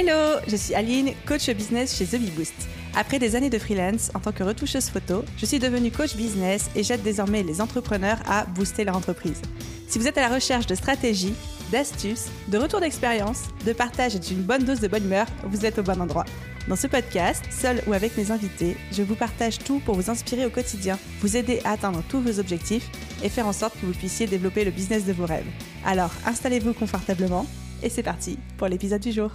Hello, je suis Aline, coach business chez The Bee Boost. Après des années de freelance en tant que retoucheuse photo, je suis devenue coach business et j'aide désormais les entrepreneurs à booster leur entreprise. Si vous êtes à la recherche de stratégies, d'astuces, de retours d'expérience, de partage et d'une bonne dose de bonne humeur, vous êtes au bon endroit. Dans ce podcast, seul ou avec mes invités, je vous partage tout pour vous inspirer au quotidien, vous aider à atteindre tous vos objectifs et faire en sorte que vous puissiez développer le business de vos rêves. Alors, installez-vous confortablement et c'est parti pour l'épisode du jour.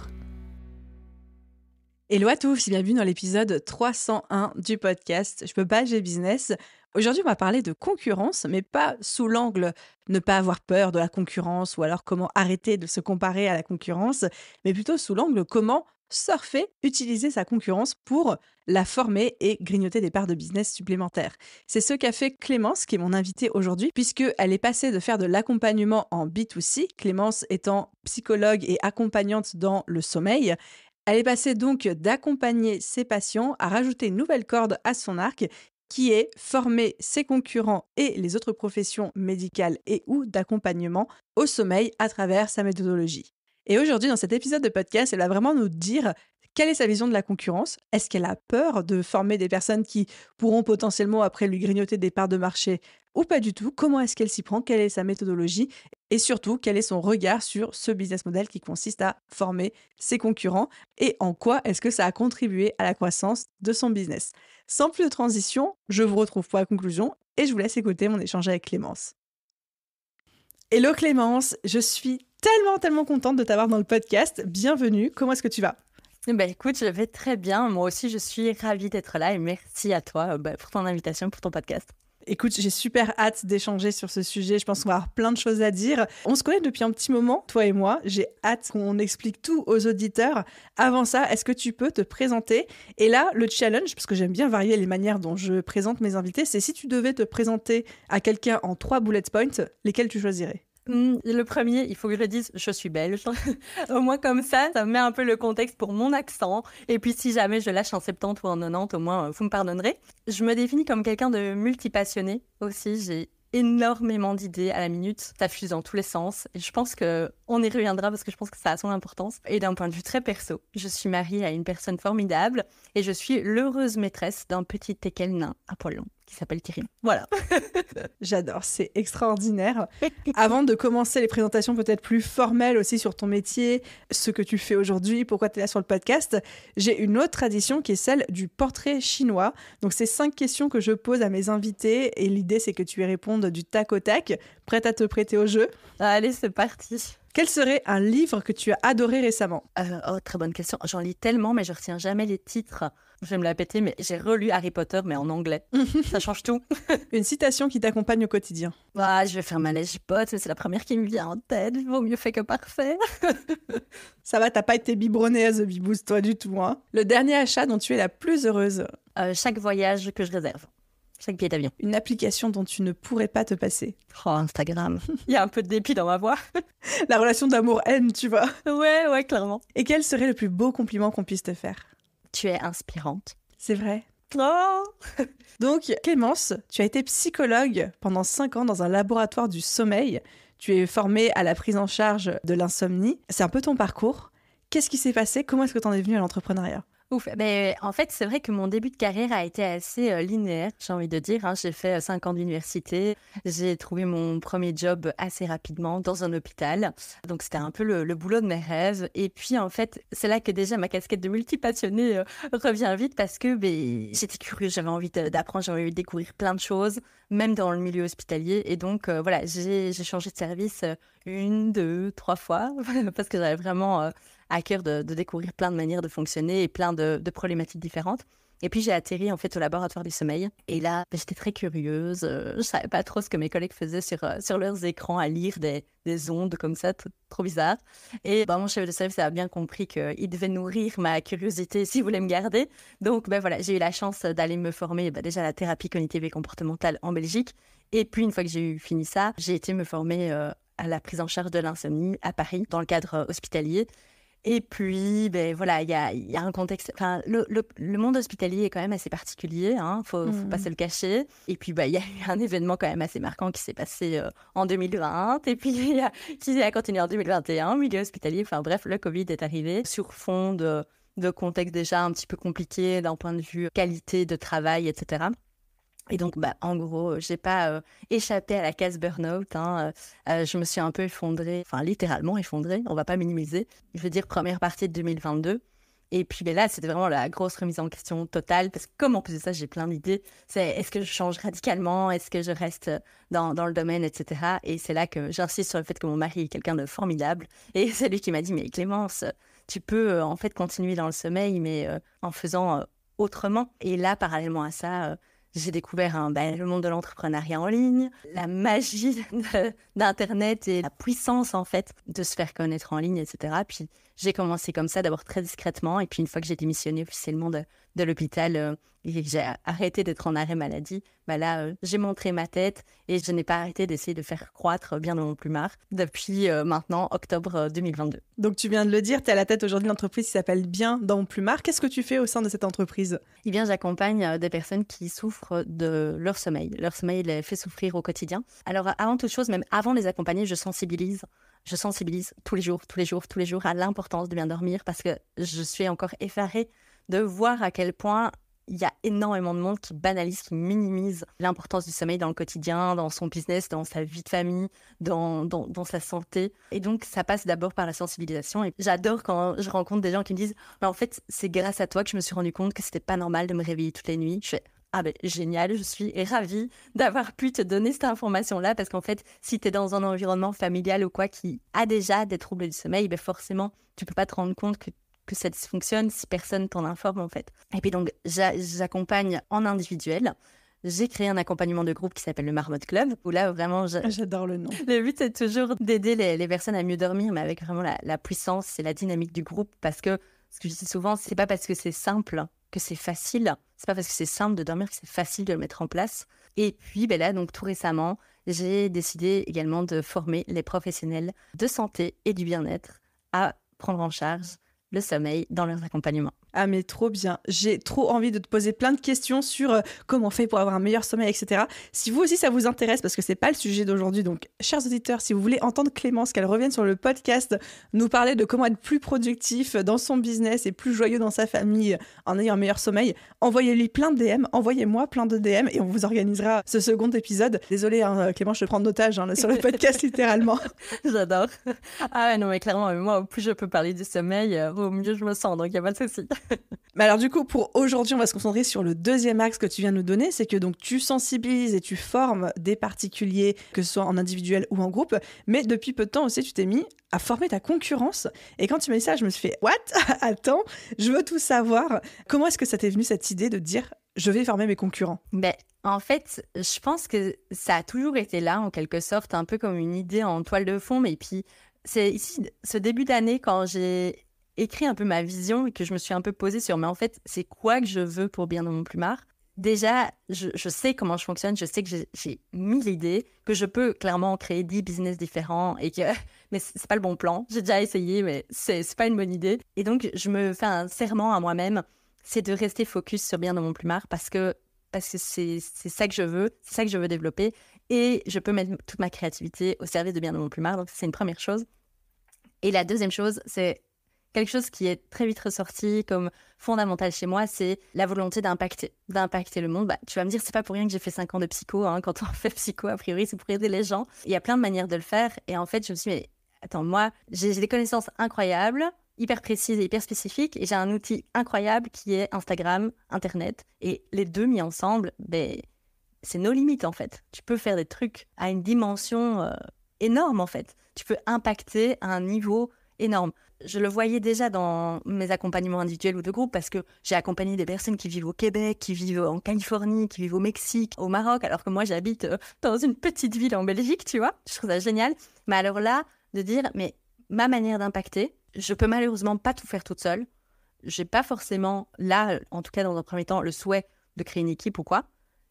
Hello à tous, bienvenue dans l'épisode 301 du podcast Je peux pas, j'ai business. Aujourd'hui, on va parler de concurrence, mais pas sous l'angle ne pas avoir peur de la concurrence ou alors comment arrêter de se comparer à la concurrence, mais plutôt sous l'angle comment surfer, utiliser sa concurrence pour la former et grignoter des parts de business supplémentaires. C'est ce qu'a fait Clémence, qui est mon invitée aujourd'hui, puisqu'elle est passée de faire de l'accompagnement en B2C, Clémence étant psychologue et accompagnante dans le sommeil. Elle est passée donc d'accompagner ses patients à rajouter une nouvelle corde à son arc qui est former ses concurrents et les autres professions médicales et ou d'accompagnement au sommeil à travers sa méthodologie. Et aujourd'hui, dans cet épisode de podcast, elle va vraiment nous dire quelle est sa vision de la concurrence. Est-ce qu'elle a peur de former des personnes qui pourront potentiellement après lui grignoter des parts de marché ou pas du tout? Comment est-ce qu'elle s'y prend? Quelle est sa méthodologie? Et surtout, quel est son regard sur ce business model qui consiste à former ses concurrents et en quoi est-ce que ça a contribué à la croissance de son business? Sans plus de transition, je vous retrouve pour la conclusion et je vous laisse écouter mon échange avec Clémence. Hello Clémence, je suis tellement contente de t'avoir dans le podcast. Bienvenue, comment est-ce que tu vas? Écoute, je vais très bien. Moi aussi, je suis ravie d'être là et merci à toi pour ton invitation, pour ton podcast. Écoute, j'ai super hâte d'échanger sur ce sujet. Je pense qu'on va avoir plein de choses à dire. On se connaît depuis un petit moment, toi et moi. J'ai hâte qu'on explique tout aux auditeurs. Avant ça, est-ce que tu peux te présenter? Et là, le challenge, parce que j'aime bien varier les manières dont je présente mes invités, c'est si tu devais te présenter à quelqu'un en 3 bullet points, lesquels tu choisirais? Le premier, il faut que je le dise, je suis belge. Au moins comme ça met un peu le contexte pour mon accent. Et puis si jamais je lâche en 70 ou en 90, au moins vous me pardonnerez. Je me définis comme quelqu'un de multipassionné aussi. J'ai énormément d'idées à la minute. Ça fuse dans tous les sens. Et je pense qu'on y reviendra parce que je pense que ça a son importance. Et d'un point de vue très perso, je suis mariée à une personne formidable et je suis l'heureuse maîtresse d'un petit teckel nain Apollon qui s'appelle Thierry. Voilà. J'adore, c'est extraordinaire. Avant de commencer les présentations peut-être plus formelles aussi sur ton métier, ce que tu fais aujourd'hui, pourquoi tu es là sur le podcast, j'ai une autre tradition qui est celle du portrait chinois. Donc c'est 5 questions que je pose à mes invités et l'idée c'est que tu y répondes du tac au tac. Prête à te prêter au jeu? Allez, c'est parti. Quel serait un livre que tu as adoré récemment? Très bonne question. J'en lis tellement, mais je retiens jamais les titres. Je vais me la péter, mais j'ai relu Harry Potter, mais en anglais. Ça change tout. Une citation qui t'accompagne au quotidien? Je vais faire ma lèche pote, mais c'est la première qui me vient en tête. Vaut mieux fait que parfait. Ça va, t'as pas été biberonnée à The Bee Boost, toi, du tout, hein? Le dernier achat dont tu es la plus heureuse? Chaque voyage que je réserve. Chaque billet d'avion. Une application dont tu ne pourrais pas te passer? Instagram. Il y a un peu de dépit dans ma voix. La relation d'amour-haine, tu vois. Ouais, clairement. Et quel serait le plus beau compliment qu'on puisse te faire? Tu es inspirante. C'est vrai. Oh. Donc, Clémence, tu as été psychologue pendant 5 ans dans un laboratoire du sommeil. Tu es formée à la prise en charge de l'insomnie. C'est un peu ton parcours. Qu'est-ce qui s'est passé? Comment est-ce que tu en es venue à l'entrepreneuriat? En fait, c'est vrai que mon début de carrière a été assez linéaire, j'ai envie de dire. J'ai fait 5 ans d'université. J'ai trouvé mon premier job assez rapidement dans un hôpital. Donc, c'était un peu le boulot de mes rêves. Et puis, en fait, c'est là que déjà ma casquette de multipassionnée revient vite parce que j'étais curieuse, j'avais envie d'apprendre, j'avais envie de découvrir plein de choses, même dans le milieu hospitalier. Et donc, j'ai changé de service 1, 2, 3 fois parce que j'avais vraiment à cœur de découvrir plein de manières de fonctionner et plein de problématiques différentes. Et puis, j'ai atterri en fait au laboratoire du sommeil. Et là, j'étais très curieuse. Je savais pas trop ce que mes collègues faisaient sur leurs écrans à lire des ondes comme ça, trop bizarre. Et mon chef de service a bien compris qu'il devait nourrir ma curiosité s'il voulait me garder. Donc, j'ai eu la chance d'aller me former déjà à la thérapie cognitive et comportementale en Belgique. Et puis, une fois que j'ai eu fini ça, j'ai été me former à la prise en charge de l'insomnie à Paris, dans le cadre hospitalier. Et puis, voilà, il y a un contexte. Enfin, le monde hospitalier est quand même assez particulier, hein, faut pas se le cacher. Et puis, il y a eu un événement quand même assez marquant qui s'est passé en 2020, et puis qui a continué en 2021, milieu hospitalier. Enfin bref, le Covid est arrivé sur fond de contexte déjà un petit peu compliqué d'un point de vue qualité de travail, etc. Et donc, en gros, j'ai pas échappé à la case burn-out, hein. Je me suis un peu effondrée, enfin littéralement effondrée, on va pas minimiser. Je veux dire, première partie de 2022. Et puis là, c'était vraiment la grosse remise en question totale, parce que comme en plus de ça, j'ai plein d'idées. C'est est-ce que je change radicalement? Est-ce que je reste dans le domaine, etc. Et c'est là que j'insiste sur le fait que mon mari est quelqu'un de formidable. Et c'est lui qui m'a dit, mais Clémence, tu peux en fait continuer dans le sommeil, mais en faisant autrement. Et là, parallèlement à ça, j'ai découvert le monde de l'entrepreneuriat en ligne, la magie d'Internet et la puissance, en fait, de se faire connaître en ligne, etc. Puis, j'ai commencé comme ça, d'abord très discrètement. Et puis, une fois que j'ai démissionné officiellement de l'hôpital et que j'ai arrêté d'être en arrêt maladie, là, j'ai montré ma tête et je n'ai pas arrêté d'essayer de faire croître bien dans mon plumard depuis maintenant octobre 2022. Donc tu viens de le dire, tu es à la tête aujourd'hui de l'entreprise qui s'appelle Bien dans mon plumard. Qu'est-ce que tu fais au sein de cette entreprise? Eh bien, j'accompagne des personnes qui souffrent de leur sommeil. Leur sommeil les fait souffrir au quotidien. Alors, avant toute chose, même avant de les accompagner, je sensibilise tous les jours à l'importance de bien dormir, parce que je suis encore effarée de voir à quel point il y a énormément de monde qui banalise, qui minimise l'importance du sommeil dans le quotidien, dans son business, dans sa vie de famille, dans sa santé. Et donc, ça passe d'abord par la sensibilisation. Et j'adore quand je rencontre des gens qui me disent « En fait, c'est grâce à toi que je me suis rendu compte que c'était pas normal de me réveiller toutes les nuits. » Je fais « Ah génial, je suis ravie d'avoir pu te donner cette information-là, parce qu'en fait, si tu es dans un environnement familial ou quoi qui a déjà des troubles du sommeil, forcément, tu peux pas te rendre compte que ça dysfonctionne si personne t'en informe, en fait. » Et puis donc, j'accompagne en individuel. J'ai créé un accompagnement de groupe qui s'appelle le Marmotte Club, où là, vraiment... J'adore le nom. Le but, c'est toujours d'aider les personnes à mieux dormir, mais avec vraiment la puissance et la dynamique du groupe, parce que, ce que je dis souvent, c'est pas parce que c'est simple que c'est facile. C'est pas parce que c'est simple de dormir que c'est facile de le mettre en place. Et puis, là, donc, tout récemment, j'ai décidé également de former les professionnels de santé et du bien-être à prendre en charge le sommeil dans leurs accompagnements. Ah mais trop bien, j'ai trop envie de te poser plein de questions sur comment on fait pour avoir un meilleur sommeil, etc. Si vous aussi ça vous intéresse, parce que c'est pas le sujet d'aujourd'hui, donc chers auditeurs, si vous voulez entendre Clémence, qu'elle revienne sur le podcast, nous parler de comment être plus productif dans son business et plus joyeux dans sa famille en ayant un meilleur sommeil, envoyez-lui plein de DM, envoyez-moi plein de DM et on vous organisera ce second épisode. Désolée Clémence, je te prends d'otage sur le podcast littéralement. J'adore. Ah ouais, non mais clairement, moi au plus je peux parler du sommeil, au mieux je me sens, donc il n'y a pas de souci. Mais alors du coup, pour aujourd'hui, on va se concentrer sur le deuxième axe que tu viens de nous donner, c'est que donc tu sensibilises et tu formes des particuliers, que ce soit en individuel ou en groupe, mais depuis peu de temps aussi, tu t'es mis à former ta concurrence. Et quand tu m'as dit ça, je me suis fait « What ? Attends, je veux tout savoir !» Comment est-ce que ça t'est venu cette idée de dire « Je vais former mes concurrents » ? En fait, je pense que ça a toujours été là, en quelque sorte, un peu comme une idée en toile de fond, mais puis c'est ici, ce début d'année, quand j'ai écrit un peu ma vision et que je me suis un peu posée sur, mais en fait, c'est quoi que je veux pour bien dans mon plumard? Déjà, je sais comment je fonctionne, je sais que j'ai 1000 idées, que je peux clairement créer 10 business différents, mais c'est pas le bon plan. J'ai déjà essayé, mais c'est pas une bonne idée. Et donc, je me fais un serment à moi-même, c'est de rester focus sur bien dans mon plumard, parce que c'est ça que je veux, c'est ça que je veux développer, et je peux mettre toute ma créativité au service de bien dans mon plumard. Donc, c'est une première chose. Et la deuxième chose, c'est quelque chose qui est très vite ressorti comme fondamental chez moi, c'est la volonté d'impacter le monde. Tu vas me dire, c'est pas pour rien que j'ai fait 5 ans de psycho. Quand on fait psycho, a priori, c'est pour aider les gens. Il y a plein de manières de le faire. Et en fait, je me suis dit, mais attends, moi, j'ai des connaissances incroyables, hyper précises et hyper spécifiques. Et j'ai un outil incroyable qui est Instagram, Internet. Et les deux mis ensemble, c'est nos limites, en fait. Tu peux faire des trucs à une dimension énorme, en fait. Tu peux impacter à un niveau énorme. Je le voyais déjà dans mes accompagnements individuels ou de groupe, parce que j'ai accompagné des personnes qui vivent au Québec, qui vivent en Californie, qui vivent au Mexique, au Maroc, alors que moi j'habite dans une petite ville en Belgique, tu vois. Je trouve ça génial. Mais alors là, de dire, mais ma manière d'impacter, je peux malheureusement pas tout faire toute seule. J'ai pas forcément, là, en tout cas dans un premier temps, le souhait de créer une équipe ou quoi.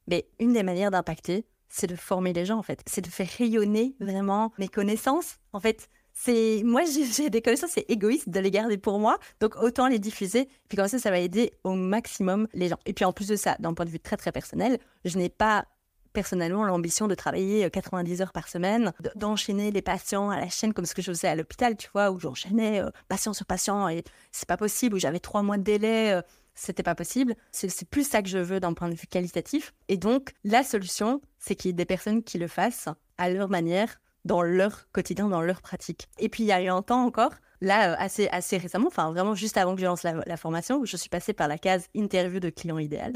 Mais une des manières d'impacter, c'est de former les gens, en fait. C'est de faire rayonner vraiment mes connaissances. En fait, Moi, j'ai des connaissances, c'est égoïste de les garder pour moi, donc autant les diffuser. Puis comme ça va aider au maximum les gens. Et puis en plus de ça, d'un point de vue très très personnel, je n'ai pas personnellement l'ambition de travailler 90 heures par semaine, d'enchaîner les patients à la chaîne comme ce que je faisais à l'hôpital, tu vois, où j'enchaînais patient sur patient et c'est pas possible, où j'avais 3 mois de délai, c'était pas possible. C'est plus ça que je veux d'un point de vue qualitatif. Et donc, la solution, c'est qu'il y ait des personnes qui le fassent à leur manière, dans leur quotidien, dans leur pratique. Et puis, il y a eu un temps encore, là, assez récemment, enfin vraiment juste avant que je lance la formation, où je suis passée par la case interview de client idéal.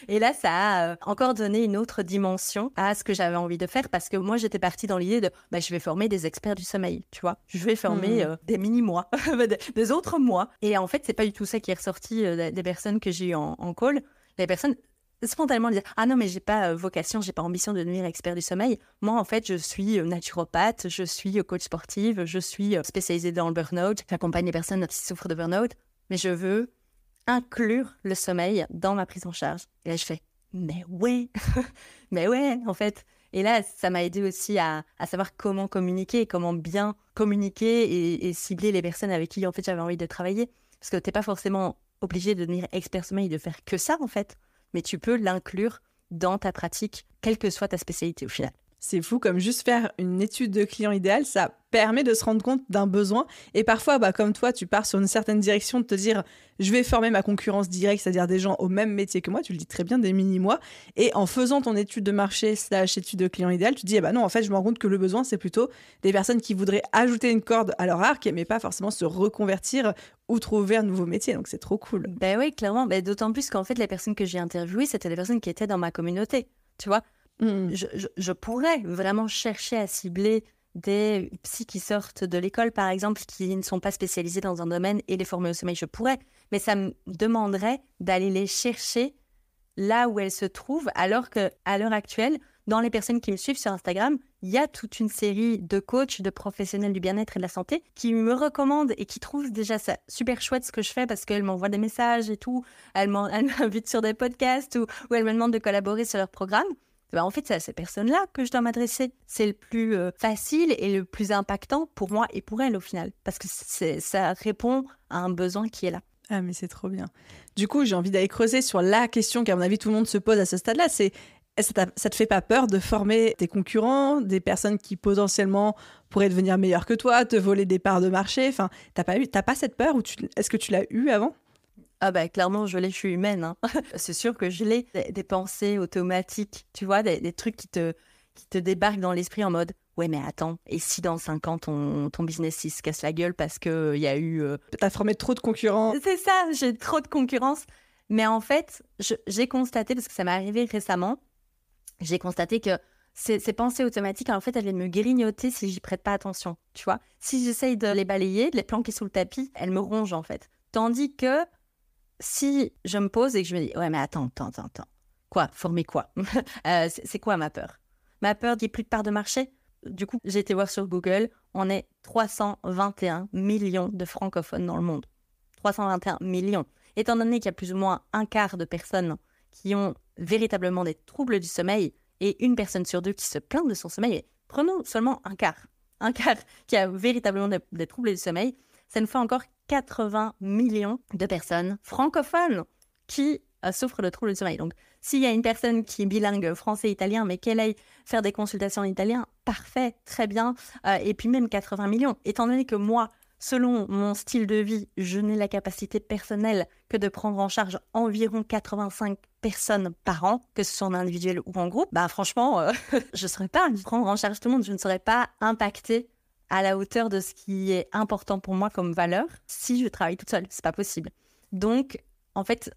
Et là, ça a encore donné une autre dimension à ce que j'avais envie de faire, parce que moi, j'étais partie dans l'idée de, je vais former des experts du sommeil, tu vois. Je vais former des mini-mois, des autres mois. Et en fait, c'est pas du tout ça qui est ressorti des personnes que j'ai eues en call. Les personnes spontanément dire ah non mais j'ai pas vocation, j'ai pas ambition de devenir expert du sommeil. Moi en fait je suis naturopathe, je suis coach sportive, je suis spécialisée dans le burn-out, j'accompagne les personnes qui souffrent de burn-out, mais je veux inclure le sommeil dans ma prise en charge. Et là je fais mais ouais mais ouais en fait. Et là ça m'a aidé aussi à savoir comment communiquer, comment bien communiquer et cibler les personnes avec qui en fait j'avais envie de travailler, parce que t'es pas forcément obligé de devenir expert sommeil, de faire que ça en fait, mais tu peux l'inclure dans ta pratique, quelle que soit ta spécialité au final. C'est fou, comme juste faire une étude de client idéal, ça permet de se rendre compte d'un besoin. Et parfois, comme toi, tu pars sur une certaine direction de te dire « je vais former ma concurrence directe », c'est-à-dire des gens au même métier que moi, tu le dis très bien, des mini-mois. Et en faisant ton étude de marché / étude de client idéal, tu te dis « non, en fait, je me rends compte que le besoin, c'est plutôt des personnes qui voudraient ajouter une corde à leur arc, mais pas forcément se reconvertir ou trouver un nouveau métier. » Donc, c'est trop cool. Ben oui, clairement. D'autant plus qu'en fait, les personnes que j'ai interviewées, c'était des personnes qui étaient dans ma communauté, tu vois. Je pourrais vraiment chercher à cibler des psys qui sortent de l'école, par exemple, qui ne sont pas spécialisés dans un domaine et les former au sommeil. Je pourrais, mais ça me demanderait d'aller les chercher là où elles se trouvent, alors qu'à l'heure actuelle, dans les personnes qui me suivent sur Instagram, il y a toute une série de coachs, de professionnels du bien-être et de la santé qui me recommandent et qui trouvent déjà ça super chouette ce que je fais, parce qu'elles m'envoient des messages et tout, elles m'invitent sur des podcasts ou elles me demandent de collaborer sur leur programme. En fait, c'est à ces personnes-là que je dois m'adresser. C'est le plus facile et le plus impactant pour moi et pour elles au final. Parce que ça répond à un besoin qui est là. Ah, mais c'est trop bien. Du coup, j'ai envie d'aller creuser sur la question qu'à mon avis, tout le monde se pose à ce stade-là. C'est, ça te fait pas peur de former tes concurrents, des personnes qui potentiellement pourraient devenir meilleures que toi, te voler des parts de marché? Enfin, t'as pas cette peur est-ce que tu l'as eu avant? Ah clairement, je suis humaine. Hein. C'est sûr que je l'ai. Des pensées automatiques, tu vois, des trucs qui te débarquent dans l'esprit en mode « Ouais, mais attends, et si dans 5 ans, ton business, il se casse la gueule parce qu'il y a eu... T'as formé trop de concurrents. » C'est ça, j'ai trop de concurrence. Mais en fait, j'ai constaté, parce que ça m'est arrivé récemment, j'ai constaté que ces pensées automatiques, en fait, elles viennent me grignoter si j'y prête pas attention, tu vois. Si j'essaye de les balayer, de les planquer sous le tapis, elles me rongent, en fait. Tandis que si je me pose et que je me dis « Ouais, mais attends. Quoi? Former quoi? C'est quoi ma peur? Ma peur qu'il n'y ait plus de part de marché? » Du coup, j'ai été voir sur Google, on est 321 millions de francophones dans le monde. 321 millions. Étant donné qu'il y a plus ou moins un quart de personnes qui ont véritablement des troubles du sommeil et une personne sur 2 qui se plaint de son sommeil, prenons seulement un quart qui a véritablement des troubles du sommeil, ça nous fait encore 80 millions de personnes francophones qui souffrent de troubles du sommeil. Donc, s'il y a une personne qui est bilingue français-italien, mais qu'elle aille faire des consultations en italien, parfait, très bien. Et puis même 80 millions. Étant donné que moi, selon mon style de vie, je n'ai la capacité personnelle que de prendre en charge environ 85 personnes par an, que ce soit en individuel ou en groupe, franchement, je ne saurais pas prendre en charge tout le monde. Je ne serais pas impactée à la hauteur de ce qui est important pour moi comme valeur si je travaille toute seule. C'est pas possible. Donc, en fait,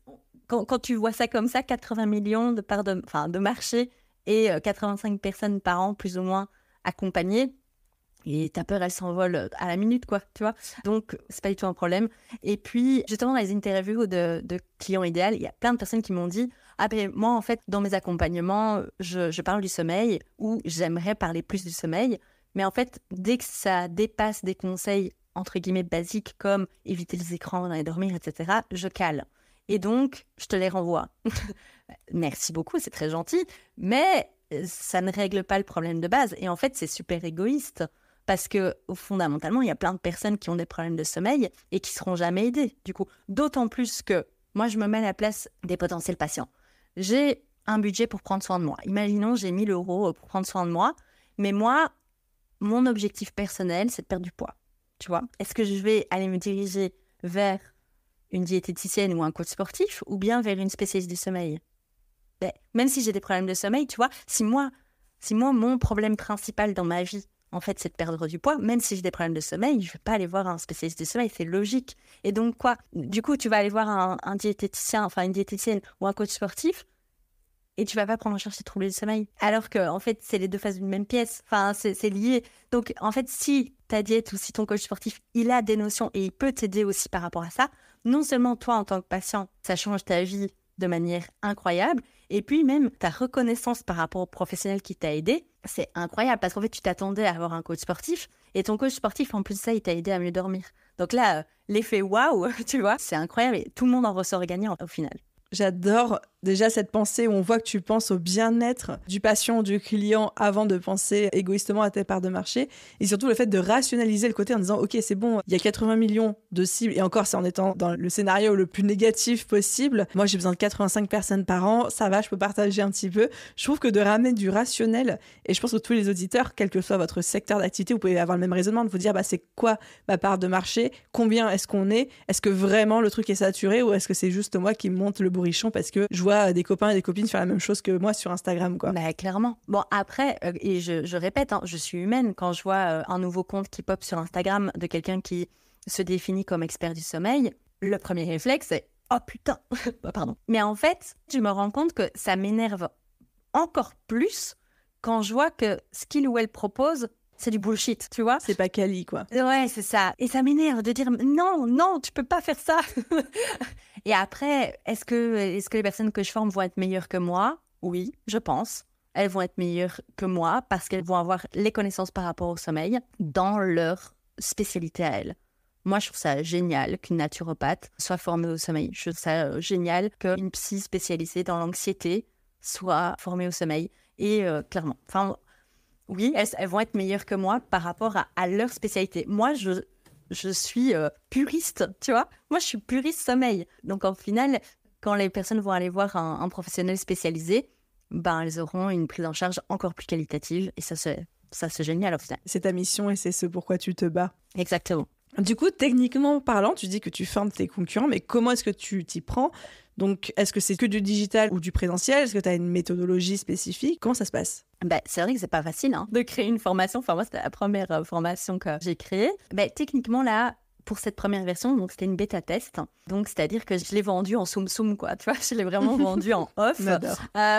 quand tu vois ça comme ça, 80 millions de parts de marché et 85 personnes par an, plus ou moins, accompagnées, et ta peur, elle s'envole à la minute, quoi, tu vois. Donc, c'est pas du tout un problème. Et puis, justement, dans les interviews de clients idéal, il y a plein de personnes qui m'ont dit « Ah ben, moi, en fait, dans mes accompagnements, je parle du sommeil ou j'aimerais parler plus du sommeil. Mais en fait, dès que ça dépasse des conseils, entre guillemets, basiques, comme éviter les écrans, aller dormir, etc., je cale. Et donc, je te les renvoie. Merci beaucoup, c'est très gentil, mais ça ne règle pas le problème de base. Et en fait, c'est super égoïste Parce que fondamentalement, il y a plein de personnes qui ont des problèmes de sommeil et qui seront jamais aidées. Du coup, d'autant plus que moi, je me mets à la place des potentiels patients. J'ai un budget pour prendre soin de moi. Imaginons, j'ai 1 000 € pour prendre soin de moi. Mais moi, mon objectif personnel, c'est de perdre du poids. Tu vois ? Est-ce que je vais aller me diriger vers une diététicienne ou un coach sportif ou bien vers une spécialiste du sommeil ? Même si j'ai des problèmes de sommeil, tu vois, si moi, mon problème principal dans ma vie, en fait, c'est de perdre du poids, même si j'ai des problèmes de sommeil, je ne vais pas aller voir un spécialiste du sommeil, c'est logique. Et donc, quoi ? Du coup, tu vas aller voir un diététicien, enfin une diététicienne ou un coach sportif, et tu vas pas prendre en charge tes troubles du sommeil. Alors que, en fait, c'est les deux faces d'une même pièce. Enfin, c'est lié. Donc, en fait, si ta diète ou si ton coach sportif, il a des notions et il peut t'aider aussi par rapport à ça, non seulement toi, en tant que patient, ça change ta vie de manière incroyable, et puis même ta reconnaissance par rapport au professionnel qui t'a aidé, c'est incroyable parce qu'en fait, tu t'attendais à avoir un coach sportif et ton coach sportif, en plus de ça, il t'a aidé à mieux dormir. Donc là, l'effet waouh, tu vois, c'est incroyable et tout le monde en ressort gagnant au final. J'adore déjà cette pensée où on voit que tu penses au bien-être du patient, du client avant de penser égoïstement à tes parts de marché. Et surtout le fait de rationaliser le côté en disant « Ok, c'est bon, il y a 80 millions de cibles. » Et encore, c'est en étant dans le scénario le plus négatif possible. Moi, j'ai besoin de 85 personnes par an. Ça va, je peux partager un petit peu. Je trouve que de ramener du rationnel, et je pense que tous les auditeurs, quel que soit votre secteur d'activité, vous pouvez avoir le même raisonnement, de vous dire c'est quoi ma part de marché ? Combien est-ce qu'on est ? Est-ce que vraiment le truc est saturé ou est-ce que c'est juste moi qui monte le bourrichon parce que je vois des copains et des copines faire la même chose que moi sur Instagram, quoi. Bah, clairement. Bon, après, et je répète, je suis humaine. Quand je vois un nouveau compte qui pop sur Instagram de quelqu'un qui se définit comme expert du sommeil, le premier réflexe, c'est « Oh putain !» Pardon. Mais en fait, je me rends compte que ça m'énerve encore plus quand je vois que ce qu'il ou elle propose, c'est du bullshit, tu vois. C'est pas quali, quoi. Ouais, c'est ça. Et ça m'énerve de dire non, tu peux pas faire ça. Et après, est-ce que les personnes que je forme vont être meilleures que moi ? Oui, je pense. Elles vont être meilleures que moi parce qu'elles vont avoir les connaissances par rapport au sommeil dans leur spécialité à elles. Moi, je trouve ça génial qu'une naturopathe soit formée au sommeil. Je trouve ça génial qu'une psy spécialisée dans l'anxiété soit formée au sommeil. Et clairement, enfin... Oui, elles vont être meilleures que moi par rapport à leur spécialité. Moi, je suis puriste, tu vois. Moi, je suis puriste sommeil. Donc, en final, quand les personnes vont aller voir un professionnel spécialisé, elles auront une prise en charge encore plus qualitative. Et ça, c'est génial au final. C'est ta mission et c'est ce pourquoi tu te bats. Exactement. Du coup, techniquement parlant, tu dis que tu formes tes concurrents, mais comment est-ce que tu t'y prends ? Donc, est-ce que c'est que du digital ou du présentiel ? Est-ce que tu as une méthodologie spécifique ? Comment ça se passe ? C'est vrai que c'est pas facile de créer une formation. Enfin, moi, c'était la première formation que j'ai créée. Techniquement, là, pour cette première version, donc c'était une bêta test. Donc, c'est-à-dire que je l'ai vendue en soum-soum, quoi. Tu vois, je l'ai vraiment vendue en off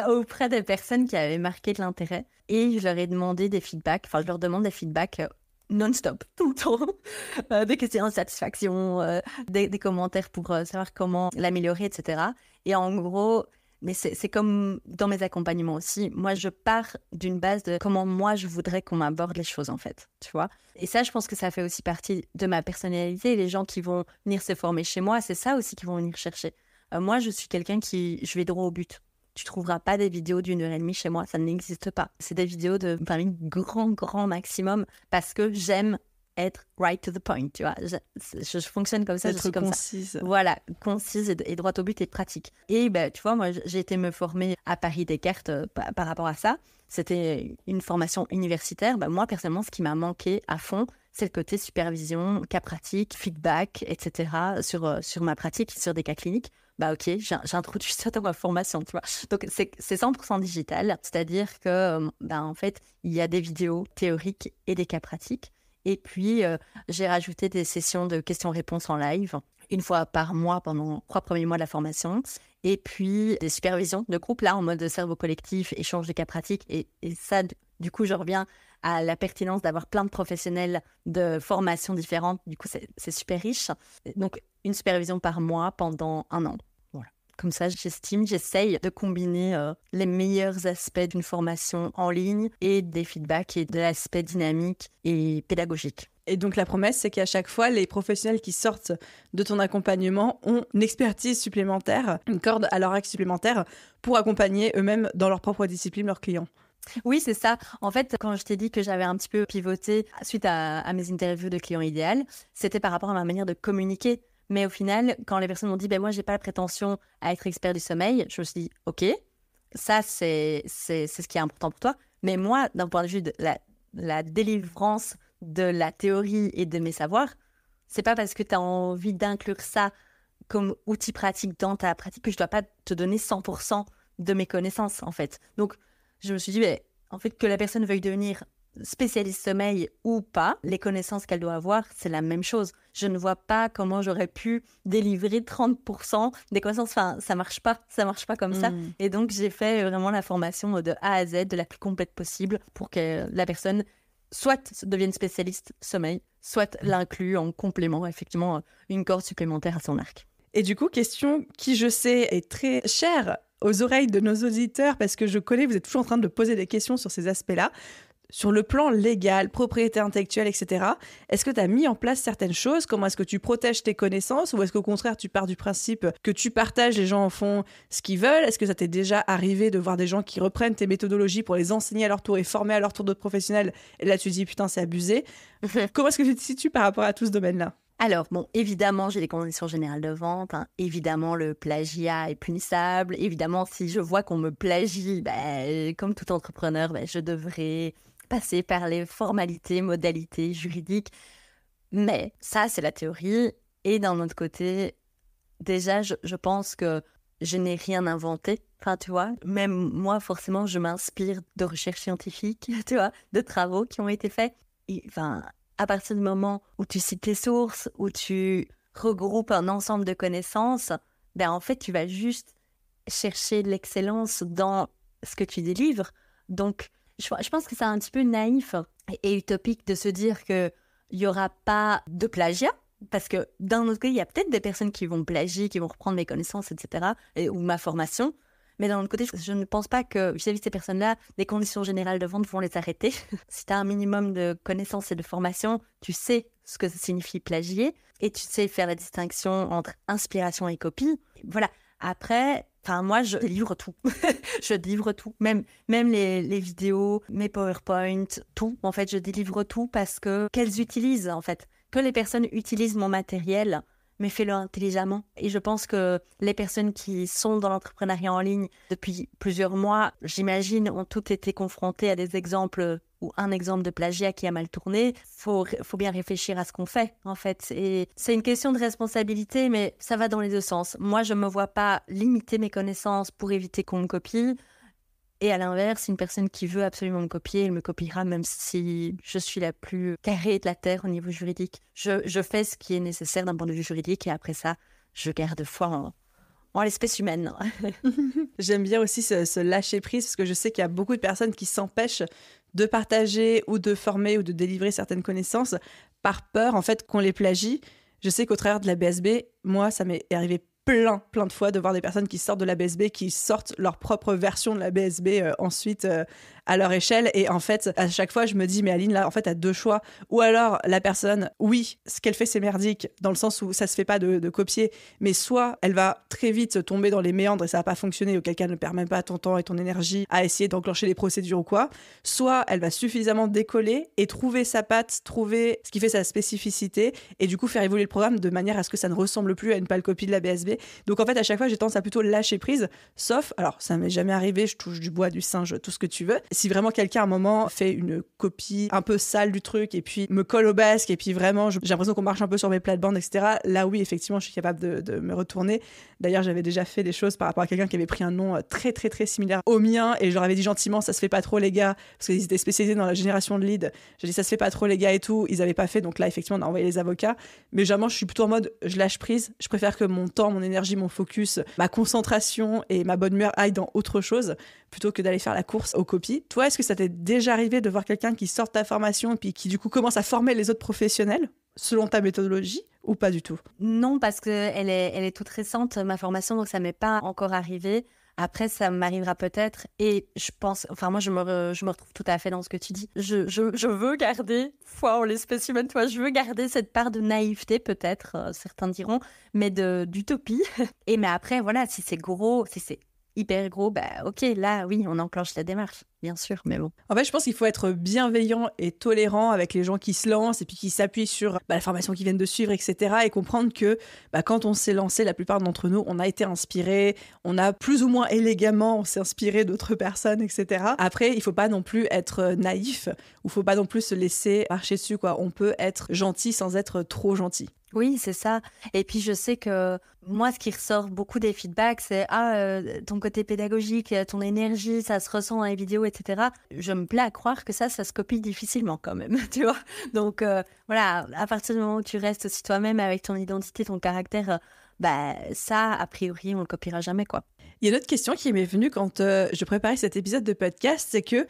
auprès des personnes qui avaient marqué de l'intérêt. Et je leur ai demandé des feedbacks. Enfin, je leur demande des feedbacks non-stop, tout le temps. Des questions de satisfaction, des commentaires pour savoir comment l'améliorer, etc. Et en gros... Mais c'est comme dans mes accompagnements aussi. Moi, je pars d'une base de comment moi, je voudrais qu'on m'aborde les choses, en fait. Tu vois ? Et ça, je pense que ça fait aussi partie de ma personnalité. Les gens qui vont venir se former chez moi, c'est ça aussi qu'ils vont venir chercher. Moi, je suis quelqu'un je vais droit au but. Tu trouveras pas des vidéos d'1h30 chez moi. Ça n'existe pas. C'est des vidéos de grand maximum parce que j'aime être right to the point, tu vois. Je fonctionne comme ça, je suis comme concise. Ça. Voilà, concise et droit au but et pratique. Et tu vois, moi, j'ai été me former à Paris Descartes par rapport à ça. C'était une formation universitaire. Moi, personnellement, ce qui m'a manqué à fond, c'est le côté supervision, cas pratique, feedback, etc. sur ma pratique, sur des cas cliniques. Ok, j'ai introduit ça dans ma formation, tu vois. Donc, c'est 100% digital. C'est-à-dire que, en fait, il y a des vidéos théoriques et des cas pratiques. Et puis, j'ai rajouté des sessions de questions-réponses en live, une fois par mois pendant 3 premiers mois de la formation. Et puis, des supervisions de groupe, là, en mode cerveau collectif, échange de cas pratiques. Et ça, du coup, je reviens à la pertinence d'avoir plein de professionnels de formations différentes. Du coup, c'est super riche. Donc, une supervision par mois pendant 1 an. Voilà. Comme ça, j'essaye de combiner les meilleurs aspects d'une formation en ligne et des feedbacks et de l'aspect dynamique et pédagogique. Et donc la promesse, c'est qu'à chaque fois, les professionnels qui sortent de ton accompagnement ont une expertise supplémentaire, une corde à leur arc supplémentaire pour accompagner eux-mêmes dans leur propre discipline leurs clients. Oui, c'est ça. En fait, quand je t'ai dit que j'avais un petit peu pivoté suite à mes interviews de clients idéal, c'était par rapport à ma manière de communiquer. Mais au final, quand les personnes m'ont dit, ben moi, j'ai pas la prétention à être expert du sommeil, je me suis dit, OK, ça, c'est ce qui est important pour toi. Mais moi, d'un point de vue de la délivrance de la théorie et de mes savoirs, c'est pas parce que tu as envie d'inclure ça comme outil pratique dans ta pratique que je dois pas te donner 100% de mes connaissances, en fait. Donc, je me suis dit, mais, en fait, que la personne veuille devenir spécialiste sommeil ou pas, les connaissances qu'elle doit avoir, c'est la même chose. Je ne vois pas comment j'aurais pu délivrer 30% des connaissances. Enfin, ça marche pas comme ça. Et donc, j'ai fait vraiment la formation de A à Z, de la plus complète possible, pour que la personne soit devienne spécialiste sommeil, soit l'inclue en complément, effectivement, une corde supplémentaire à son arc. Et du coup, question qui, je sais, est très chère aux oreilles de nos auditeurs, parce que je connais, vous êtes toujours en train de poser des questions sur ces aspects-là. Sur le plan légal, propriété intellectuelle, etc., est-ce que tu as mis en place certaines choses? Comment est-ce que tu protèges tes connaissances? Ou est-ce qu'au contraire, tu pars du principe que tu partages, les gens en font ce qu'ils veulent? Est-ce que ça t'est déjà arrivé de voir des gens qui reprennent tes méthodologies pour les enseigner à leur tour et former à leur tour d'autres professionnels? Et là, tu te dis, putain, c'est abusé. Comment est-ce que tu te situes par rapport à tout ce domaine-là? Alors, bon, évidemment, j'ai les conditions générales de vente. Évidemment, le plagiat est punissable. Évidemment, si je vois qu'on me plagie, comme tout entrepreneur, je devrais passer par les formalités, modalités juridiques. Mais ça, c'est la théorie. Et d'un autre côté, déjà, je pense que je n'ai rien inventé. Enfin, tu vois, même moi, forcément, je m'inspire de recherches scientifiques, tu vois, de travaux qui ont été faits. Et, à partir du moment où tu cites tes sources, où tu regroupes un ensemble de connaissances, en fait, tu vas juste chercher l'excellence dans ce que tu délivres. Donc, je pense que c'est un petit peu naïf et utopique de se dire qu'il n'y aura pas de plagiat, parce que d'un autre côté, il y a peut-être des personnes qui vont plagier, qui vont reprendre mes connaissances, etc., ou ma formation. Mais d'un autre côté, je ne pense pas que vis-à-vis de ces personnes-là, les conditions générales de vente vont les arrêter. Si tu as un minimum de connaissances et de formation, tu sais ce que ça signifie plagier et tu sais faire la distinction entre inspiration et copie. Voilà. Après, moi, je livre tout. Je livre tout. Même les vidéos, mes PowerPoint, tout. En fait, je délivre tout parce qu'elles utilisent, en fait. Que les personnes utilisent mon matériel, mais fais-le intelligemment. Et je pense que les personnes qui sont dans l'entrepreneuriat en ligne depuis plusieurs mois, j'imagine, ont toutes été confrontées à des exemples ou un exemple de plagiat qui a mal tourné. Faut bien réfléchir à ce qu'on fait, en fait. Et c'est une question de responsabilité, mais ça va dans les deux sens. Moi, je ne me vois pas limiter mes connaissances pour éviter qu'on me copie. Et à l'inverse, une personne qui veut absolument me copier, elle me copiera même si je suis la plus carrée de la terre au niveau juridique. Je fais ce qui est nécessaire d'un point de vue juridique et après ça, je garde foi en l'espèce humaine. J'aime bien aussi ce lâcher prise parce que je sais qu'il y a beaucoup de personnes qui s'empêchent de partager ou de former ou de délivrer certaines connaissances par peur en fait qu'on les plagie. Je sais qu'au travers de la BSB, moi, ça m'est arrivé plein de fois de voir des personnes qui sortent de la BSB, qui sortent leur propre version de la BSB ensuite à leur échelle. Et en fait, à chaque fois, je me dis, mais Aline, là, en fait, t'as deux choix. Ou alors, la personne, oui, ce qu'elle fait, c'est merdique, dans le sens où ça se fait pas de copier, mais soit elle va très vite tomber dans les méandres et ça va pas fonctionner, auquel cas ne perd même pas ton temps et ton énergie à essayer d'enclencher les procédures ou quoi. Soit elle va suffisamment décoller et trouver sa patte, trouver ce qui fait sa spécificité et du coup faire évoluer le programme de manière à ce que ça ne ressemble plus à une pâle copie de la BSB. Donc en fait, à chaque fois, j'ai tendance à plutôt lâcher prise, sauf, alors ça m'est jamais arrivé, je touche du bois, du singe, tout ce que tu veux. Si vraiment quelqu'un à un moment fait une copie un peu sale du truc et puis me colle au basque et puis vraiment j'ai l'impression qu'on marche un peu sur mes plates-bandes, etc. Là oui, effectivement, je suis capable de me retourner. D'ailleurs, j'avais déjà fait des choses par rapport à quelqu'un qui avait pris un nom très similaire au mien et je leur avais dit gentiment, ça se fait pas trop les gars, parce qu'ils étaient spécialisés dans la génération de leads. J'ai dit ça se fait pas trop les gars et tout, ils avaient pas fait, donc là effectivement on a envoyé les avocats. Mais généralement je suis plutôt en mode je lâche prise, je préfère que mon temps, mon énergie, mon focus, ma concentration et ma bonne humeur aillent dans autre chose plutôt que d'aller faire la course aux copies. Toi, est-ce que ça t'est déjà arrivé de voir quelqu'un qui sort de ta formation et puis qui du coup commence à former les autres professionnels selon ta méthodologie ou pas du tout? Non, parce qu'elle est toute récente, ma formation, donc ça m'est pas encore arrivé. Après, ça m'arrivera peut-être et je pense, moi je me retrouve tout à fait dans ce que tu dis. Je veux garder foi en l'espèce humaine, toi, je veux garder cette part de naïveté peut-être, certains diront, mais d'utopie. Mais après, voilà, si c'est gros, si c'est hyper gros, bah ok, là, oui, on enclenche la démarche, bien sûr, mais bon. En fait, je pense qu'il faut être bienveillant et tolérant avec les gens qui se lancent et puis qui s'appuient sur la formation qu'ils viennent de suivre, etc. Et comprendre que quand on s'est lancé, la plupart d'entre nous, on a été inspirés, on a plus ou moins élégamment, on s'est inspiré d'autres personnes, etc. Après, il faut pas non plus être naïf ou faut pas non plus se laisser marcher dessus, quoi. On peut être gentil sans être trop gentil. Oui, c'est ça. Et puis, je sais que moi, ce qui ressort beaucoup des feedbacks, c'est ton côté pédagogique, ton énergie, ça se ressent dans les vidéos, etc. Je me plais à croire que ça se copie difficilement quand même, tu vois. Donc, voilà, à partir du moment où tu restes aussi toi-même avec ton identité, ton caractère, ça, a priori, on le copiera jamais, quoi. Il y a une autre question qui m'est venue quand je préparais cet épisode de podcast, c'est que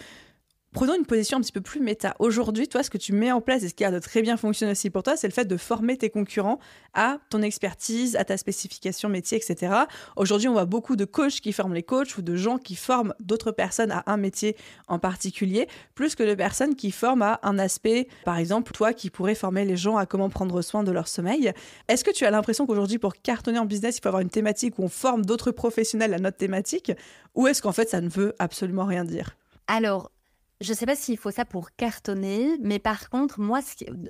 prenons une position un petit peu plus méta. Aujourd'hui, toi, ce que tu mets en place et ce qui a de très bien fonctionné aussi pour toi, c'est le fait de former tes concurrents à ton expertise, à ta spécification métier, etc. Aujourd'hui, on voit beaucoup de coachs qui forment les coachs ou de gens qui forment d'autres personnes à un métier en particulier, plus que de personnes qui forment à un aspect, par exemple, toi qui pourrais former les gens à comment prendre soin de leur sommeil. Est-ce que tu as l'impression qu'aujourd'hui, pour cartonner en business, il faut avoir une thématique où on forme d'autres professionnels à notre thématique, ou est-ce qu'en fait, ça ne veut absolument rien dire ? Alors, je ne sais pas s'il faut ça pour cartonner, mais par contre, moi,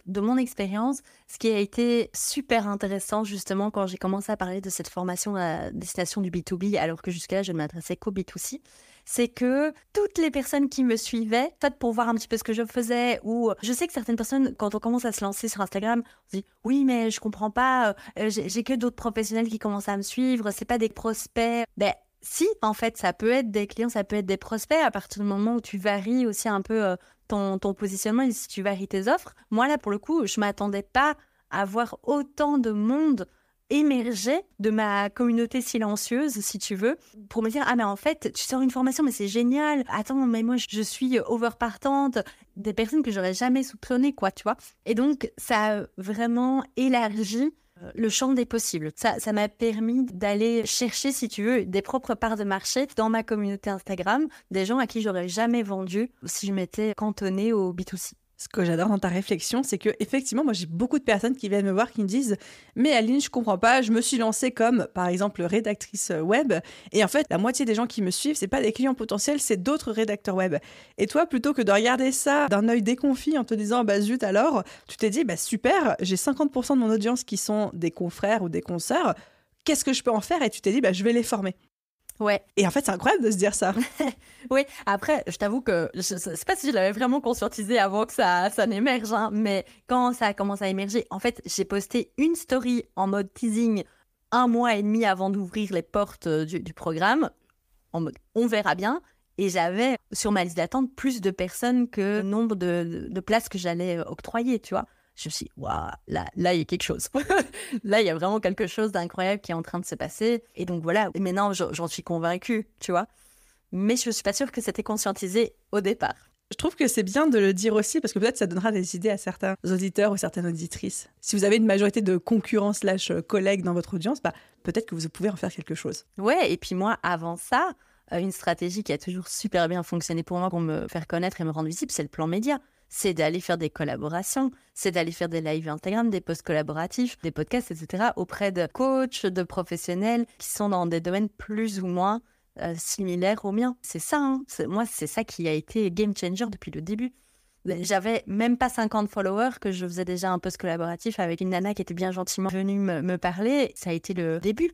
de mon expérience, ce qui a été super intéressant, justement, quand j'ai commencé à parler de cette formation à destination du B2B, alors que jusque-là, je ne m'adressais qu'au B2C, c'est que toutes les personnes qui me suivaient, peut-être pour voir un petit peu ce que je faisais, ou je sais que certaines personnes, quand on commence à se lancer sur Instagram, on se dit « Oui, mais je ne comprends pas, j'ai que d'autres professionnels qui commencent à me suivre, ce n'est pas des prospects. » Si, en fait, ça peut être des clients, ça peut être des prospects à partir du moment où tu varies aussi un peu ton positionnement et si tu varies tes offres. Moi, là, pour le coup, je ne m'attendais pas à voir autant de monde émerger de ma communauté silencieuse, si tu veux, pour me dire « Ah, mais en fait, tu sors une formation, mais c'est génial. Attends, mais moi, je suis overpartante. » Des personnes que j'aurais jamais soupçonnées, quoi, tu vois. Et donc, ça a vraiment élargi le champ des possibles. Ça m'a permis d'aller chercher, si tu veux, des propres parts de marché dans ma communauté Instagram, des gens à qui j'aurais jamais vendu si je m'étais cantonnée au B2C. Ce que j'adore dans ta réflexion, c'est que effectivement, moi j'ai beaucoup de personnes qui viennent me voir qui me disent « Mais Aline, je comprends pas, je me suis lancée comme, par exemple, rédactrice web, et en fait, la moitié des gens qui me suivent, c'est pas des clients potentiels, c'est d'autres rédacteurs web. » Et toi, plutôt que de regarder ça d'un œil déconfit en te disant « Bah zut alors », tu t'es dit « Bah super, j'ai 50% de mon audience qui sont des confrères ou des consoeurs, qu'est-ce que je peux en faire ?» Et tu t'es dit « Bah je vais les former. » Ouais. Et en fait, c'est incroyable de se dire ça. Oui, après, je t'avoue que je sais pas si je l'avais vraiment conscientisé avant que ça n'émerge, hein, mais quand ça a commencé à émerger, en fait, j'ai posté une story en mode teasing 1 mois et demi avant d'ouvrir les portes du programme, en mode on verra bien. Et j'avais sur ma liste d'attente plus de personnes que le nombre de places que j'allais octroyer, tu vois. Je me suis dit, waouh, là, il y a quelque chose. Là, il y a vraiment quelque chose d'incroyable qui est en train de se passer. Et donc voilà, et maintenant, j'en suis convaincue, tu vois. Mais je ne suis pas sûre que c'était conscientisé au départ. Je trouve que c'est bien de le dire aussi parce que peut-être ça donnera des idées à certains auditeurs ou certaines auditrices. Si vous avez une majorité de concurrents / collègues dans votre audience, peut-être que vous pouvez en faire quelque chose. Ouais, et puis moi, avant ça, une stratégie qui a toujours super bien fonctionné pour moi pour me faire connaître et me rendre visible, c'est le plan média. C'est d'aller faire des collaborations, c'est d'aller faire des lives Instagram, des posts collaboratifs, des podcasts, etc. auprès de coachs, de professionnels qui sont dans des domaines plus ou moins similaires aux miens. C'est ça, hein. Moi, c'est ça qui a été game changer depuis le début. J'avais même pas 50 followers que je faisais déjà un post collaboratif avec une nana qui était bien gentiment venue me parler. Ça a été le début.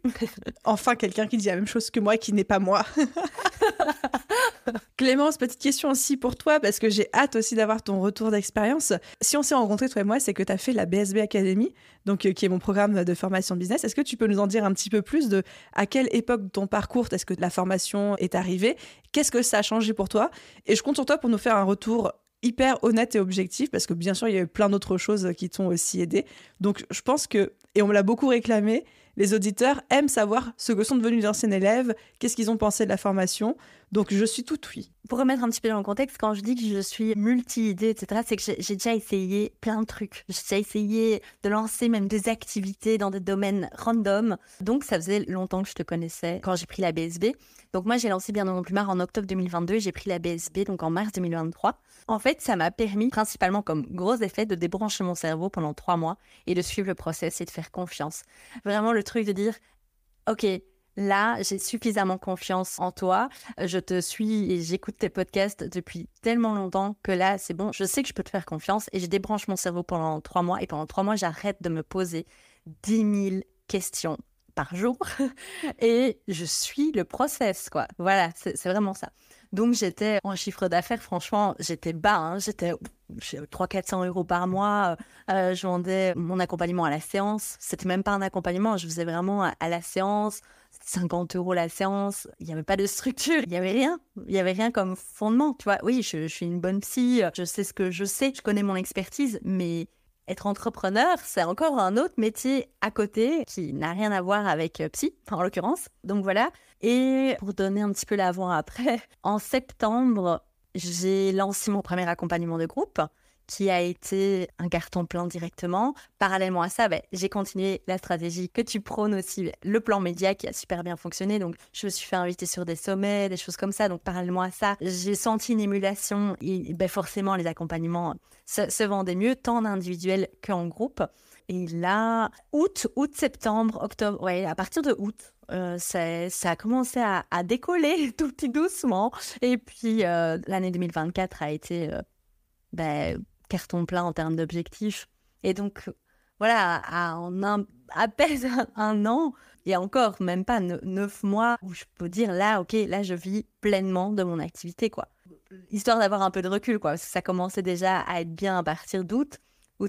Enfin, quelqu'un qui dit la même chose que moi, qui n'est pas moi. Clémence, petite question aussi pour toi, parce que j'ai hâte aussi d'avoir ton retour d'expérience. Si on s'est rencontrés, toi et moi, c'est que tu as fait la BSB Academy, donc, qui est mon programme de formation business. Est-ce que tu peux nous en dire un petit peu plus de à quelle époque de ton parcours est-ce que la formation est arrivée? Qu'est-ce que ça a changé pour toi? Et je compte sur toi pour nous faire un retour hyper honnête et objectif, parce que bien sûr, il y a eu plein d'autres choses qui t'ont aussi aidé. Donc, je pense que, et on me l'a beaucoup réclamé, les auditeurs aiment savoir ce que sont devenus les anciens élèves, qu'est-ce qu'ils ont pensé de la formation. Donc, je suis toute oui. Pour remettre un petit peu dans le contexte, quand je dis que je suis multi-idées, etc., c'est que j'ai déjà essayé plein de trucs. J'ai déjà essayé de lancer même des activités dans des domaines random. Donc, ça faisait longtemps que je te connaissais quand j'ai pris la BSB. Donc, moi, j'ai lancé Bien dans mon plumard en octobre 2022 et j'ai pris la BSB donc en mars 2023. En fait, ça m'a permis, principalement comme gros effet, de débrancher mon cerveau pendant 3 mois et de suivre le process et de faire confiance. Vraiment, le truc de dire, OK, là, j'ai suffisamment confiance en toi. Je te suis et j'écoute tes podcasts depuis tellement longtemps que là, c'est bon. Je sais que je peux te faire confiance et je débranche mon cerveau pendant 3 mois. Et pendant 3 mois, j'arrête de me poser 10 000 questions par jour et je suis le process, quoi. Voilà, c'est vraiment ça. Donc, j'étais en chiffre d'affaires, franchement, j'étais bas, hein. J'étais 300-400 euros par mois. Je vendais mon accompagnement à la séance. C'était même pas un accompagnement, je faisais vraiment à la séance. 50 euros la séance. Il n'y avait pas de structure, il n'y avait rien. Il n'y avait rien comme fondement, tu vois. Oui, je suis une bonne psy, je sais ce que je sais, je connais mon expertise, mais être entrepreneur, c'est encore un autre métier à côté qui n'a rien à voir avec psy, en l'occurrence. Donc voilà. Et pour donner un petit peu l'avant-après, en septembre, j'ai lancé mon premier accompagnement de groupe qui a été un carton plein directement. Parallèlement à ça, j'ai continué la stratégie que tu prônes aussi, le plan média qui a super bien fonctionné. Donc, je me suis fait inviter sur des sommets, des choses comme ça. Donc, parallèlement à ça, j'ai senti une émulation et forcément, les accompagnements se vendaient mieux, tant en individuel qu'en groupe. Et là, août, septembre, octobre, ouais, à partir de août, ça a commencé à décoller tout petit doucement. Et puis, l'année 2024 a été carton plein en termes d'objectifs. Et donc, voilà, à peine un an, et encore même pas 9 mois, où je peux dire là, ok, là, je vis pleinement de mon activité, quoi. Histoire d'avoir un peu de recul, quoi, parce que ça commençait déjà à être bien à partir d'août,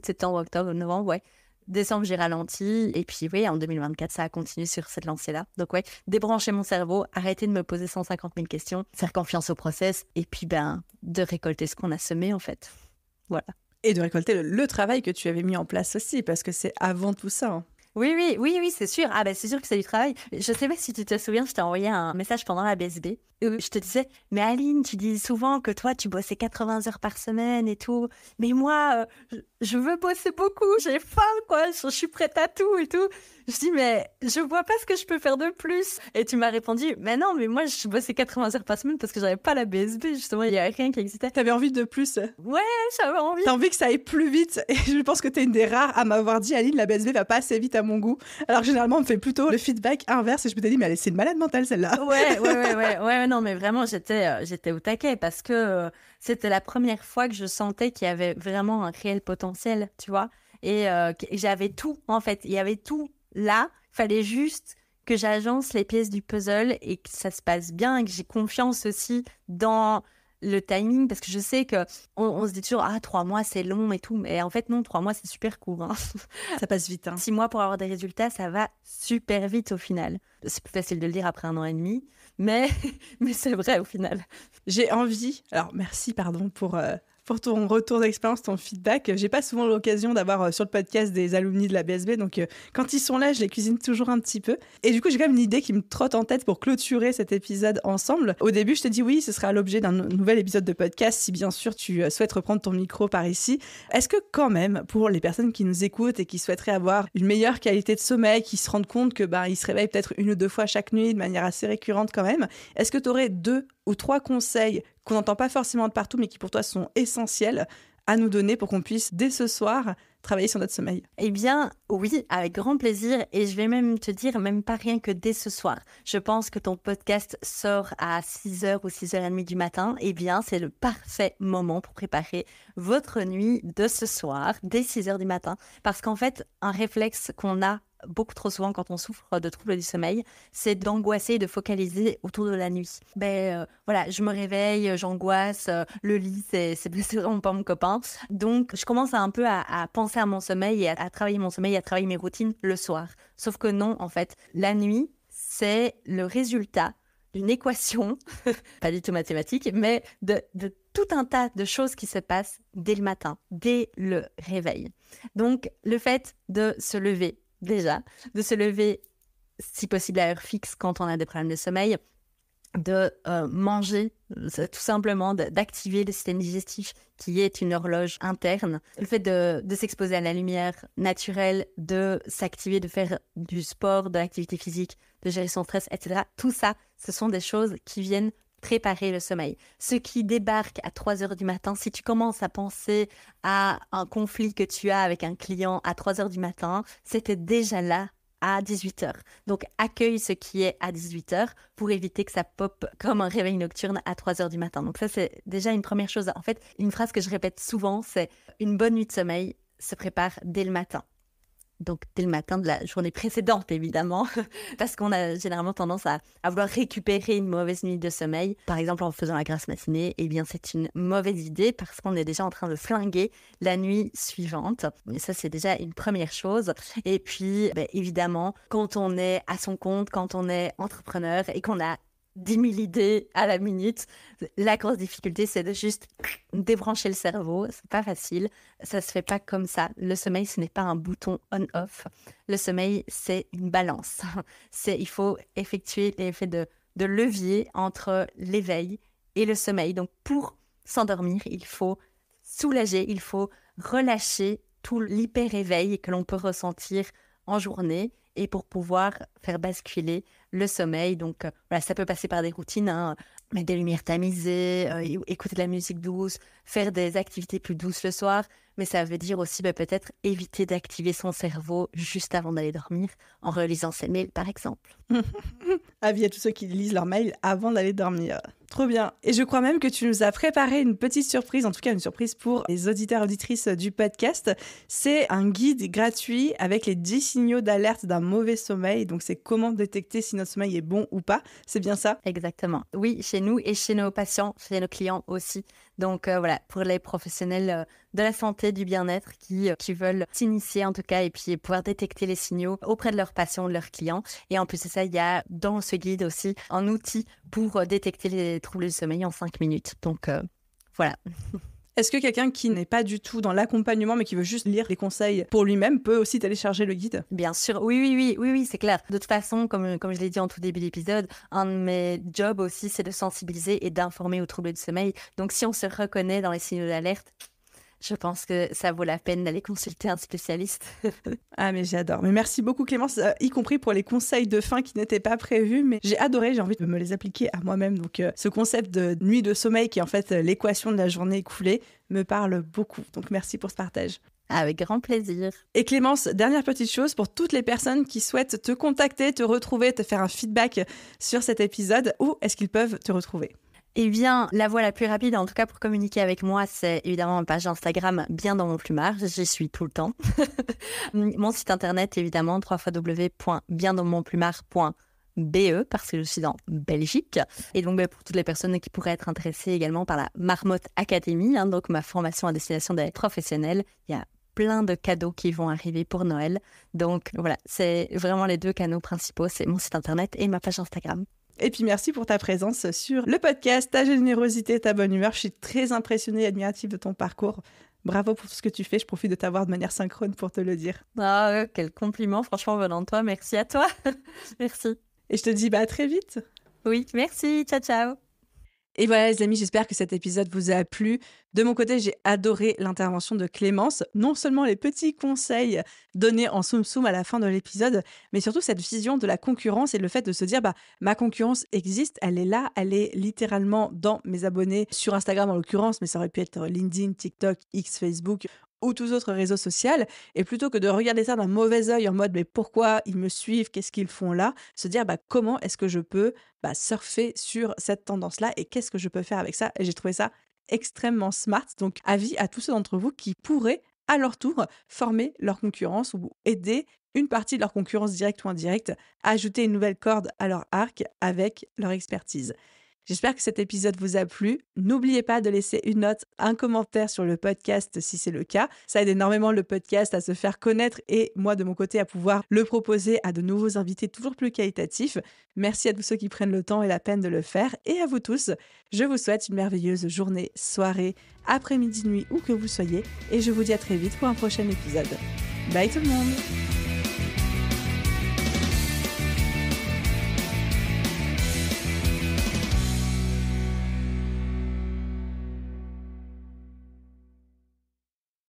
septembre, octobre, novembre, ouais. Décembre, j'ai ralenti. Et puis, oui, en 2024, ça a continué sur cette lancée-là. Donc, ouais, débrancher mon cerveau, arrêter de me poser 150 000 questions, faire confiance au process et puis, de récolter ce qu'on a semé, en fait. Voilà. Et de récolter le travail que tu avais mis en place aussi, parce que c'est avant tout ça. Hein. Oui, c'est sûr. Ah c'est sûr que c'est du travail. Je sais pas si tu te souviens, je t'ai envoyé un message pendant la BSB. Je te disais, mais Aline, tu dis souvent que toi, tu bossais 80 heures par semaine et tout. Mais moi, je veux bosser beaucoup. J'ai faim, quoi. Je suis prête à tout et tout. Je dis, mais je vois pas ce que je peux faire de plus. Et tu m'as répondu, mais non, mais moi, je bossais 80 heures par semaine parce que j'avais pas la BSB. Justement, il y avait rien qui existait. T'avais envie de plus. Ouais, j'avais envie. T'as envie que ça aille plus vite. Et je pense que t'es une des rares à m'avoir dit, Aline, la BSB va pas assez vite à mon goût. Alors généralement, on me fait plutôt le feedback inverse. Et je me suis dit, mais c'est une malade mentale, celle-là. Ouais, non, mais vraiment, j'étais au taquet parce que c'était la première fois que je sentais qu'il y avait vraiment un réel potentiel, tu vois. Et que j'avais tout, en fait. Il y avait tout là. Il fallait juste que j'agence les pièces du puzzle et que ça se passe bien et que j'ai confiance aussi dans le timing, parce que je sais que on se dit toujours 3 mois c'est long et tout, mais en fait non, 3 mois c'est super court, hein. Ça passe vite, hein. 6 mois pour avoir des résultats, ça va super vite au final. C'est plus facile de le dire après 1 an et demi, mais c'est vrai au final. J'ai envie, alors merci pour ton retour d'expérience, ton feedback. J'ai pas souvent l'occasion d'avoir sur le podcast des alumni de la BSB, donc quand ils sont là, je les cuisine toujours un petit peu. Et du coup, j'ai quand même une idée qui me trotte en tête pour clôturer cet épisode ensemble. Au début, je t'ai dit oui, ce sera l'objet d'un nouvel épisode de podcast, si bien sûr tu souhaites reprendre ton micro par ici. Est-ce que quand même, pour les personnes qui nous écoutent et qui souhaiteraient avoir une meilleure qualité de sommeil, qui se rendent compte que ils se réveillent peut-être 1 ou 2 fois chaque nuit de manière assez récurrente quand même, est-ce que tu aurais 2 ou 3 conseils qu'on n'entend pas forcément de partout, mais qui pour toi sont essentiels à nous donner pour qu'on puisse, dès ce soir, travailler sur notre sommeil? Eh bien, oui, avec grand plaisir. Et je vais même te dire, même pas rien que dès ce soir. Je pense que ton podcast sort à 6h ou 6h30 du matin. Eh bien, c'est le parfait moment pour préparer votre nuit de ce soir, dès 6h du matin. Parce qu'en fait, un réflexe qu'on a beaucoup trop souvent quand on souffre de troubles du sommeil, c'est d'angoisser et de focaliser autour de la nuit. Voilà, je me réveille, j'angoisse, le lit, c'est vraiment pas mon copain. Donc, je commence un peu à penser à mon sommeil et à travailler mon sommeil, à travailler mes routines le soir. Sauf que non, en fait, la nuit, c'est le résultat d'une équation, pas du tout mathématique, mais de tout un tas de choses qui se passent dès le matin, dès le réveil. Donc, le fait de se lever, déjà, de se lever si possible à heure fixe quand on a des problèmes de sommeil, de manger, tout simplement, d'activer le système digestif qui est une horloge interne, le fait de s'exposer à la lumière naturelle, de s'activer, de faire du sport, de l'activité physique, de gérer son stress, etc. Tout ça, ce sont des choses qui viennent préparer le sommeil. Ceux qui débarquent à 3h du matin, si tu commences à penser à un conflit que tu as avec un client à 3h du matin, c'était déjà là à 18h. Donc, accueille ce qui est à 18h pour éviter que ça pop comme un réveil nocturne à 3h du matin. Donc ça, c'est déjà une première chose. En fait, une phrase que je répète souvent, c'est « Une bonne nuit de sommeil se prépare dès le matin ». Donc, dès le matin de la journée précédente, évidemment, parce qu'on a généralement tendance à vouloir récupérer une mauvaise nuit de sommeil. Par exemple, en faisant la grasse matinée, eh bien, c'est une mauvaise idée parce qu'on est déjà en train de flinguer la nuit suivante. Et ça, c'est déjà une première chose. Et puis, évidemment, quand on est à son compte, quand on est entrepreneur et qu'on a 10 000 idées à la minute. La grosse difficulté, c'est de juste débrancher le cerveau. C'est pas facile. Ça se fait pas comme ça. Le sommeil, ce n'est pas un bouton on-off. Le sommeil, c'est une balance. Il faut effectuer l'effet de levier entre l'éveil et le sommeil. Donc, pour s'endormir, il faut soulager, il faut relâcher tout l'hyper-éveil que l'on peut ressentir en journée et pour pouvoir faire basculer le sommeil. Donc, voilà, ça peut passer par des routines, mettre des lumières tamisées, écouter de la musique douce, faire des activités plus douces le soir. Mais ça veut dire aussi peut-être éviter d'activer son cerveau juste avant d'aller dormir en relisant ses mails, par exemple. Avis à tous ceux qui lisent leurs mails avant d'aller dormir. Trop bien. Et je crois même que tu nous as préparé une petite surprise, en tout cas une surprise pour les auditeurs et auditrices du podcast. C'est un guide gratuit avec les 10 signaux d'alerte d'un mauvais sommeil. Donc, c'est comment détecter si notre sommeil est bon ou pas. C'est bien ça? Exactement. Oui, chez nous et chez nos patients, chez nos clients aussi. Donc, voilà, pour les professionnels de la santé, du bien-être qui veulent s'initier en tout cas et puis pouvoir détecter les signaux auprès de leurs patients, de leurs clients. Et en plus de ça, il y a dans ce guide aussi un outil pour détecter les troubles du sommeil en 5 minutes. Donc, voilà. Est-ce que quelqu'un qui n'est pas du tout dans l'accompagnement mais qui veut juste lire les conseils pour lui-même peut aussi télécharger le guide? Bien sûr, oui, c'est clair. De toute façon, comme je l'ai dit en tout début d'épisode, un de mes jobs aussi, c'est de sensibiliser et d'informer aux troubles du sommeil. Donc, si on se reconnaît dans les signaux d'alerte, je pense que ça vaut la peine d'aller consulter un spécialiste. Ah, mais j'adore. Mais merci beaucoup Clémence, y compris pour les conseils de fin qui n'étaient pas prévus. Mais j'ai adoré, j'ai envie de me les appliquer à moi-même. Donc ce concept de nuit de sommeil qui est en fait l'équation de la journée écoulée me parle beaucoup. Donc merci pour ce partage. Avec grand plaisir. Et Clémence, dernière petite chose pour toutes les personnes qui souhaitent te contacter, te retrouver, te faire un feedback sur cet épisode, où est-ce qu'ils peuvent te retrouver? Eh bien, la voie la plus rapide, en tout cas pour communiquer avec moi, c'est évidemment ma page Instagram Bien dans mon plumard. J'y suis tout le temps. Mon site internet, évidemment, www.biendansmonplumard.be parce que je suis en Belgique. Et donc, pour toutes les personnes qui pourraient être intéressées également par la Marmotte Academy, donc ma formation à destination des professionnels, il y a plein de cadeaux qui vont arriver pour Noël. Donc, voilà, c'est vraiment les 2 canaux principaux, c'est mon site internet et ma page Instagram. Et puis merci pour ta présence sur le podcast, ta générosité, ta bonne humeur. Je suis très impressionnée et admirative de ton parcours. Bravo pour tout ce que tu fais. Je profite de t'avoir de manière synchrone pour te le dire. Ah, quel compliment, franchement, venant de toi. Merci à toi. Merci. Et je te dis à très vite. Oui, merci. Ciao, ciao. Et voilà les amis, j'espère que cet épisode vous a plu. De mon côté, j'ai adoré l'intervention de Clémence. Non seulement les petits conseils donnés en soum-soum à la fin de l'épisode, mais surtout cette vision de la concurrence et le fait de se dire ma concurrence existe, elle est là, elle est littéralement dans mes abonnés sur Instagram en l'occurrence, mais ça aurait pu être LinkedIn, TikTok, X, Facebook ou tout autre réseau social, et plutôt que de regarder ça d'un mauvais œil en mode mais pourquoi ils me suivent, qu'est-ce qu'ils font là, se dire comment est-ce que je peux surfer sur cette tendance-là et qu'est-ce que je peux faire avec ça. Et j'ai trouvé ça extrêmement smart, donc avis à tous ceux d'entre vous qui pourraient à leur tour former leur concurrence ou aider une partie de leur concurrence directe ou indirecte à ajouter une nouvelle corde à leur arc avec leur expertise. J'espère que cet épisode vous a plu. N'oubliez pas de laisser une note, un commentaire sur le podcast si c'est le cas. Ça aide énormément le podcast à se faire connaître et moi de mon côté à pouvoir le proposer à de nouveaux invités toujours plus qualitatifs. Merci à tous ceux qui prennent le temps et la peine de le faire et à vous tous. Je vous souhaite une merveilleuse journée, soirée, après-midi, nuit où que vous soyez et je vous dis à très vite pour un prochain épisode. Bye tout le monde!